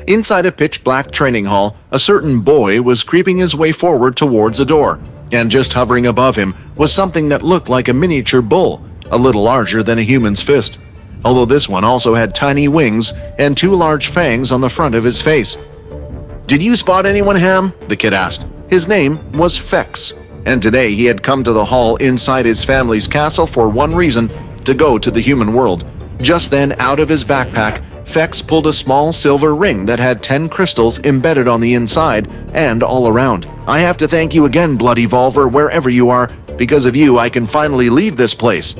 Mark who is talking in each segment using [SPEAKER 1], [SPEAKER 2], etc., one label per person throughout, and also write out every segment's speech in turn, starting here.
[SPEAKER 1] Inside a pitch-black training hall, a certain boy was creeping his way forward towards a door, and just hovering above him was something that looked like a miniature bull, a little larger than a human's fist, although this one also had tiny wings and two large fangs on the front of his face. "Did you spot anyone, Ham?" the kid asked. His name was Fex, and today he had come to the hall inside his family's castle for one reason: to go to the human world. Just then, out of his backpack, Fex pulled a small silver ring that had 10 crystals embedded on the inside and all around. "I have to thank you again, Bloody Volver, wherever you are. Because of you, I can finally leave this place."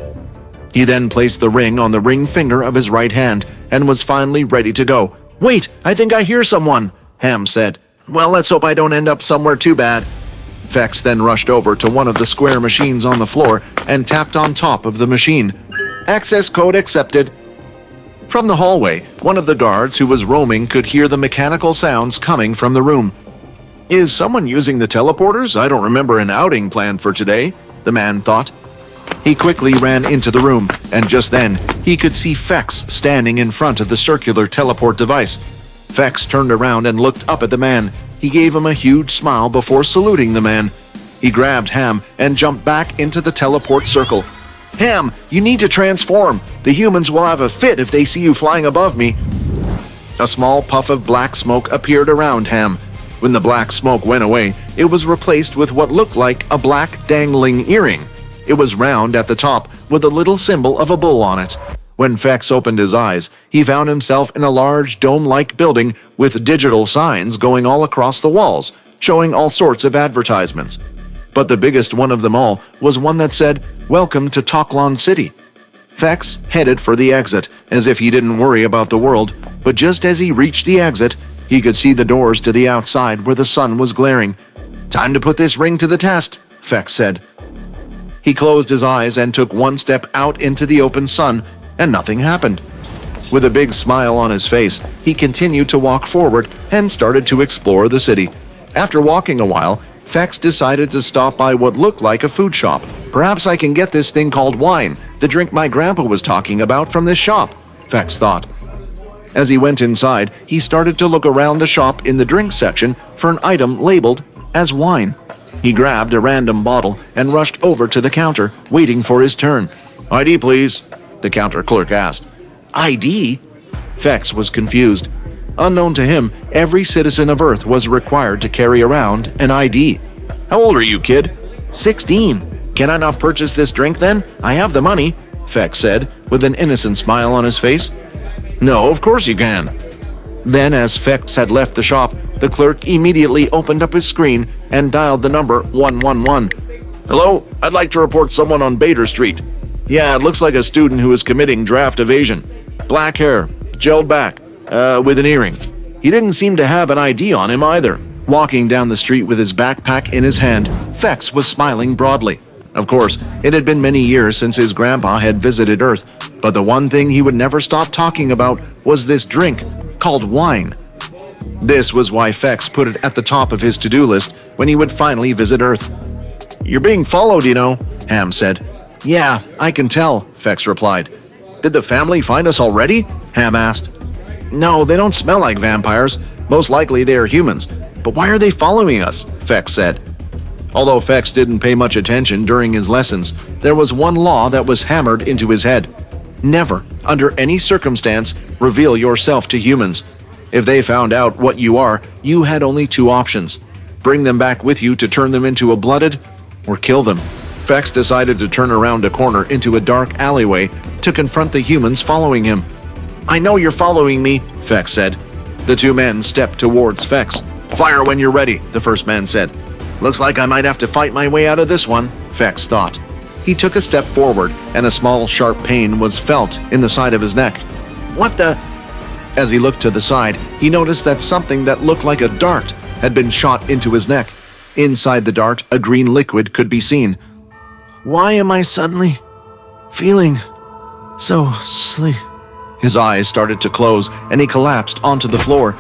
[SPEAKER 1] He then placed the ring on the ring finger of his right hand and was finally ready to go. "Wait, I think I hear someone," Ham said. "Well, let's hope I don't end up somewhere too bad." Fex then rushed over to one of the square machines on the floor and tapped on top of the machine. "Access code accepted." From the hallway, one of the guards who was roaming could hear the mechanical sounds coming from the room. "Is someone using the teleporters? I don't remember an outing planned for today," the man thought. He quickly ran into the room, and just then, he could see Fex standing in front of the circular teleport device. Fex turned around and looked up at the man. He gave him a huge smile before saluting the man. He grabbed Ham and jumped back into the teleport circle. "Ham, you need to transform. The humans will have a fit if they see you flying above me." A small puff of black smoke appeared around Ham. When the black smoke went away, it was replaced with what looked like a black dangling earring. It was round at the top with a little symbol of a bull on it. When Fex opened his eyes, he found himself in a large dome-like building with digital signs going all across the walls, showing all sorts of advertisements. But the biggest one of them all was one that said, "Welcome to Toklon City." Fex headed for the exit, as if he didn't worry about the world, but just as he reached the exit, he could see the doors to the outside where the sun was glaring. "Time to put this ring to the test," Fex said. He closed his eyes and took one step out into the open sun, and nothing happened. With a big smile on his face, he continued to walk forward and started to explore the city. After walking a while, Fex decided to stop by what looked like a food shop. "Perhaps I can get this thing called wine, the drink my grandpa was talking about, from this shop," Fex thought. As he went inside, he started to look around the shop in the drink section for an item labeled as wine. He grabbed a random bottle and rushed over to the counter, waiting for his turn. "ID, please," the counter clerk asked. "ID?" Fex was confused. Unknown to him, every citizen of Earth was required to carry around an ID. "How old are you, kid?" 16. "Can I not purchase this drink then? I have the money," Fex said, with an innocent smile on his face. "No, of course you can." Then, as Fex had left the shop, the clerk immediately opened up his screen and dialed the number 111. "Hello, I'd like to report someone on Bader Street. Yeah, it looks like a student who is committing draft evasion. Black hair, gelled back, with an earring. He didn't seem to have an ID on him either." Walking down the street with his backpack in his hand, Fex was smiling broadly. Of course, it had been many years since his grandpa had visited Earth, but the one thing he would never stop talking about was this drink called wine. This was why Fex put it at the top of his to-do list when he would finally visit Earth. "You're being followed, you know," Ham said. "Yeah, I can tell," Fex replied. "Did the family find us already?" Ham asked. "No, they don't smell like vampires. Most likely they are humans. But why are they following us?" Fex said. Although Fex didn't pay much attention during his lessons, there was one law that was hammered into his head. Never, under any circumstance, reveal yourself to humans. If they found out what you are, you had only two options: bring them back with you to turn them into a blooded, or kill them. Fex decided to turn around a corner into a dark alleyway to confront the humans following him. "I know you're following me," Fex said. The two men stepped towards Fex. "Fire when you're ready," the first man said. "Looks like I might have to fight my way out of this one," Fex thought. He took a step forward, and a small sharp pain was felt in the side of his neck. "What the—" As he looked to the side, he noticed that something that looked like a dart had been shot into his neck. Inside the dart, a green liquid could be seen. "Why am I suddenly feeling so sleepy?" His eyes started to close, and he collapsed onto the floor.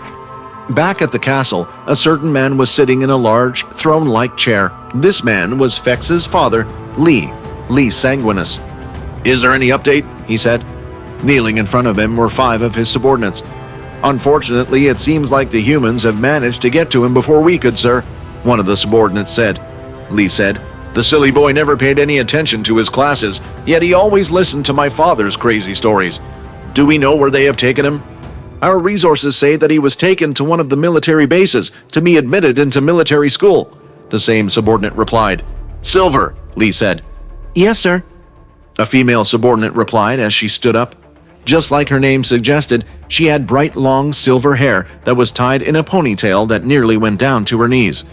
[SPEAKER 1] Back at the castle, a certain man was sitting in a large, throne-like chair. This man was Fex's father, Lee Sanguinus. "Is there any update?" he said. Kneeling in front of him were 5 of his subordinates. Unfortunately, it seems like the humans have managed to get to him before we could, sir, one of the subordinates said. Lee said, "The silly boy never paid any attention to his classes, yet he always listened to my father's crazy stories. Do we know where they have taken him?" "Our resources say that he was taken to one of the military bases to be admitted into military school," the same subordinate replied. "Silver," Lee said. "Yes, sir," a female subordinate replied as she stood up. Just like her name suggested, she had bright long silver hair that was tied in a ponytail that nearly went down to her knees.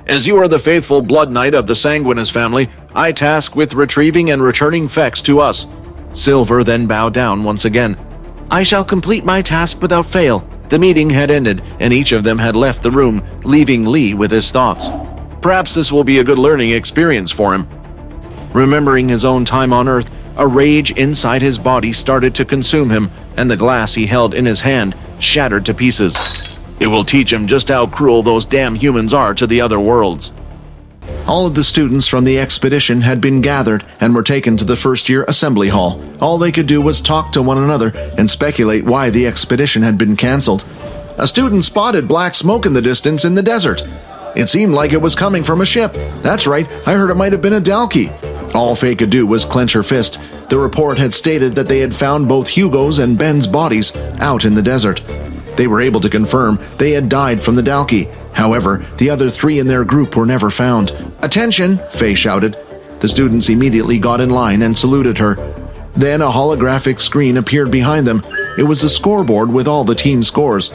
[SPEAKER 1] "As you are the faithful blood knight of the Sanguinus family, I task with retrieving and returning Fex to us." Silver then bowed down once again. "I shall complete my task without fail." The meeting had ended, and each of them had left the room, leaving Lee with his thoughts. Perhaps this will be a good learning experience for him. Remembering his own time on Earth, a rage inside his body started to consume him, and the glass he held in his hand shattered to pieces. It will teach him just how cruel those damn humans are to the other worlds. All of the students from the expedition had been gathered and were taken to the first-year assembly hall. All they could do was talk to one another and speculate why the expedition had been canceled. A student spotted black smoke in the distance in the desert. It seemed like it was coming from a ship. "That's right, I heard it might have been a Dalki." All Faye could do was clench her fist. The report had stated that they had found both Hugo's and Ben's bodies out in the desert. They were able to confirm they had died from the Dalki. However, the other three in their group were never found. "Attention!" Faye shouted. The students immediately got in line and saluted her. Then a holographic screen appeared behind them. It was a scoreboard with all the team scores.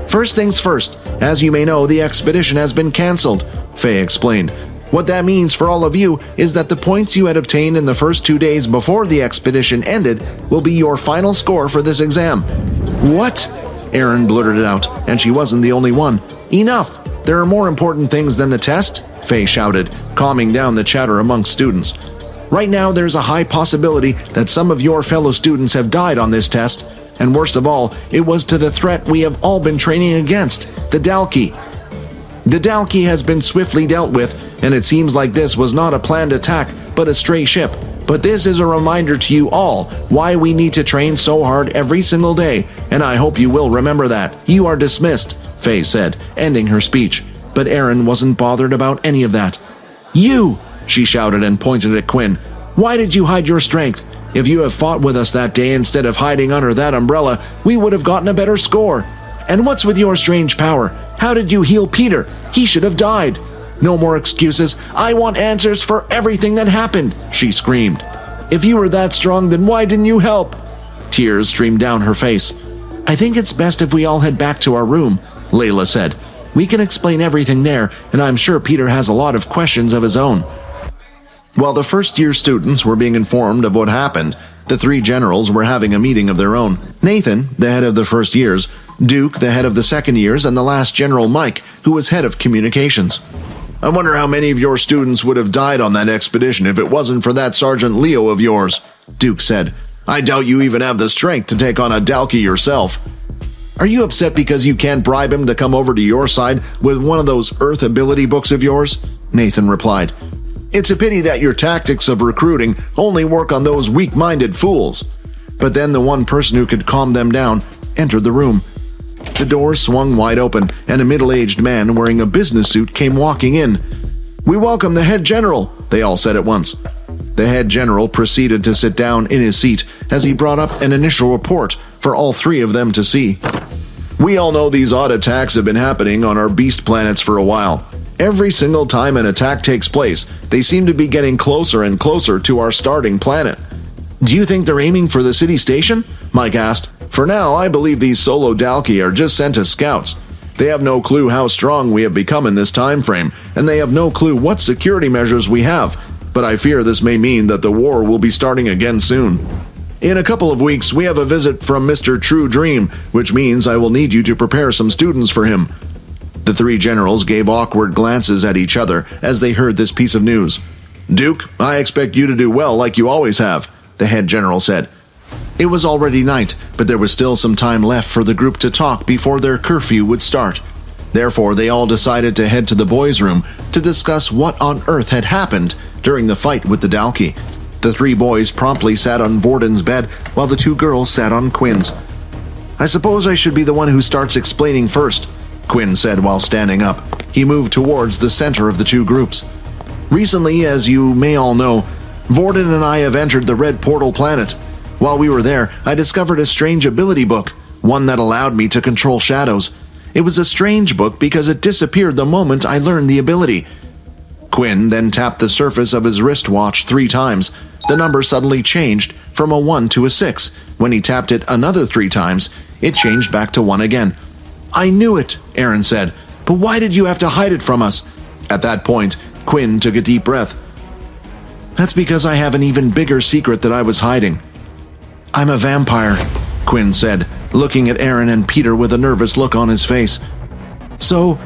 [SPEAKER 1] "First things first, as you may know, the expedition has been cancelled," Faye explained. "What that means for all of you is that the points you had obtained in the first 2 days before the expedition ended will be your final score for this exam." "What?" Erin blurted it out, and she wasn't the only one. "Enough! There are more important things than the test," Faye shouted, calming down the chatter amongst students. "Right now there's a high possibility that some of your fellow students have died on this test, and worst of all, it was to the threat we have all been training against, the Dalki. The Dalki has been swiftly dealt with, and it seems like this was not a planned attack, but a stray ship. But this is a reminder to you all why we need to train so hard every single day, and I hope you will remember that. You are dismissed," Faye said, ending her speech. But Erin wasn't bothered about any of that. "You!" she shouted and pointed at Quinn. "Why did you hide your strength? If you had fought with us that day instead of hiding under that umbrella, we would have gotten a better score. And what's with your strange power? How did you heal Peter? He should have died. No more excuses. I want answers for everything that happened," she screamed. "If you were that strong, then why didn't you help?" Tears streamed down her face. "I think it's best if we all head back to our room," Layla said. "We can explain everything there, and I'm sure Peter has a lot of questions of his own." While the first-year students were being informed of what happened, the three generals were having a meeting of their own. Nathan, the head of the first years, Duke, the head of the second years, and the last general, Mike, who was head of communications. "I wonder how many of your students would have died on that expedition if it wasn't for that Sergeant Leo of yours," Duke said. "I doubt you even have the strength to take on a Dalki yourself." "Are you upset because you can't bribe him to come over to your side with one of those Earth ability books of yours?" Nathan replied. "It's a pity that your tactics of recruiting only work on those weak-minded fools." But then the one person who could calm them down entered the room. The door swung wide open, and a middle-aged man wearing a business suit came walking in. "We welcome the head general," they all said at once. The head general proceeded to sit down in his seat as he brought up an initial report for all three of them to see. "We all know these odd attacks have been happening on our beast planets for a while. Every single time an attack takes place, they seem to be getting closer and closer to our starting planet." "Do you think they're aiming for the city station?" Mike asked. "For now, I believe these solo Dalki are just sent as scouts. They have no clue how strong we have become in this time frame, and they have no clue what security measures we have, but I fear this may mean that the war will be starting again soon. In a couple of weeks, we have a visit from Mr. True Dream, which means I will need you to prepare some students for him." The three generals gave awkward glances at each other as they heard this piece of news. "Duke, I expect you to do well like you always have," the head general said. It was already night, but there was still some time left for the group to talk before their curfew would start. Therefore, they all decided to head to the boys' room to discuss what on earth had happened during the fight with the Dalki. The three boys promptly sat on Vorden's bed while the two girls sat on Quinn's. I suppose I should be the one who starts explaining first, Quinn said while standing up. He moved towards the center of the two groups. Recently, as you may all know, Vorden and I have entered the Red Portal planet. While we were there, I discovered a strange ability book, one that allowed me to control shadows. It was a strange book because it disappeared the moment I learned the ability. Quinn then tapped the surface of his wristwatch 3 times. The number suddenly changed from a 1 to a 6. When he tapped it another 3 times, it changed back to 1 again. I knew it, Erin said, but why did you have to hide it from us? At that point, Quinn took a deep breath. That's because I have an even bigger secret that I was hiding. I'm a vampire, Quinn said, looking at Erin and Peter with a nervous look on his face. So,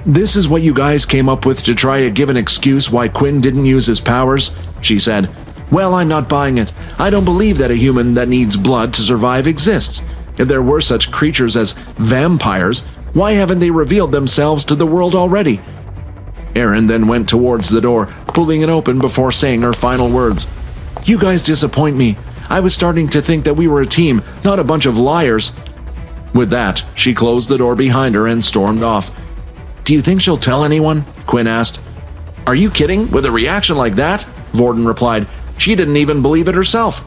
[SPEAKER 1] this is what you guys came up with to try to give an excuse why Quinn didn't use his powers? She said. Well, I'm not buying it. I don't believe that a human that needs blood to survive exists. If there were such creatures as vampires, why haven't they revealed themselves to the world already? Erin then went towards the door, pulling it open before saying her final words. You guys disappoint me. I was starting to think that we were a team, not a bunch of liars. With that, she closed the door behind her and stormed off. Do you think she'll tell anyone? Quinn asked. Are you kidding? With a reaction like that? Vorden replied. She didn't even believe it herself.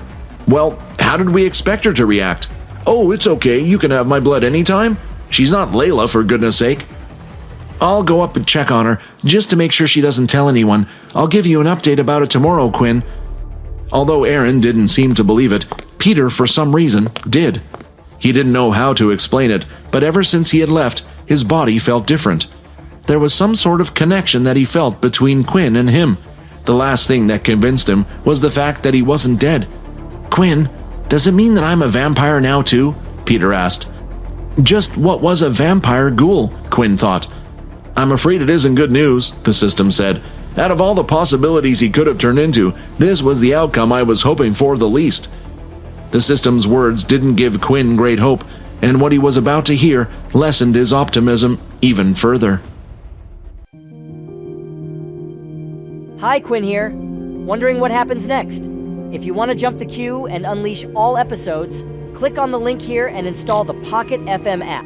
[SPEAKER 1] Well, how did we expect her to react? Oh, it's okay, you can have my blood anytime. She's not Layla, for goodness sake. I'll go up and check on her, just to make sure she doesn't tell anyone. I'll give you an update about it tomorrow, Quinn. Although Erin didn't seem to believe it, Peter, for some reason, did. He didn't know how to explain it, but ever since he had left, his body felt different. There was some sort of connection that he felt between Quinn and him. The last thing that convinced him was the fact that he wasn't dead. Quinn, does it mean that I'm a vampire now too? Peter asked. Just what was a vampire ghoul? Quinn thought. I'm afraid it isn't good news, the system said. Out of all the possibilities he could have turned into, this was the outcome I was hoping for the least. The system's words didn't give Quinn great hope, and what he was about to hear lessened his optimism even further.
[SPEAKER 2] Hi, Quinn here. Wondering what happens next? If you want to jump the queue and unleash all episodes, click on the link here and install the Pocket FM app.